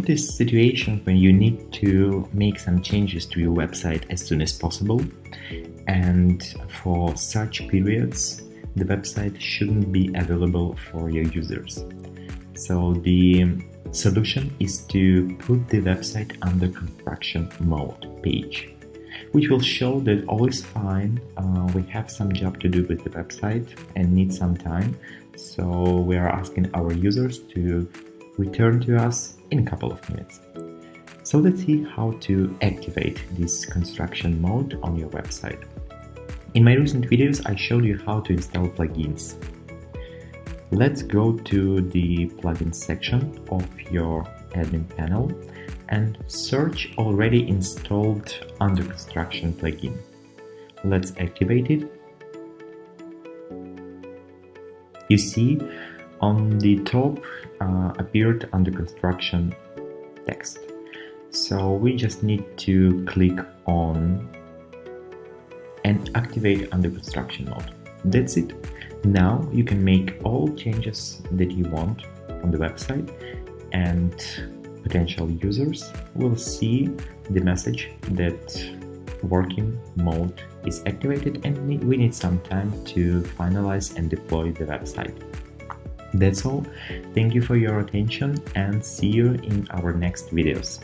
this situation when you need to make some changes to your website as soon as possible, and for such periods the website shouldn't be available for your users. So the solution is to put the website under construction mode page, which will show that all is fine. We have some job to do with the website and need some time, so we are asking our users to return to us in a couple of minutes. So let's see how to activate this construction mode on your website. In my recent videos I showed you how to install plugins. Let's go to the plugins section of your admin panel and search already installed under construction plugin. Let's activate it. You see on the top appeared under construction text. So we just need to click on and activate under construction mode. That's it. Now you can make all changes that you want on the website, and potential users will see the message that working mode is activated, and we need some time to finalize and deploy the website. That's all. Thank you for your attention and see you in our next videos.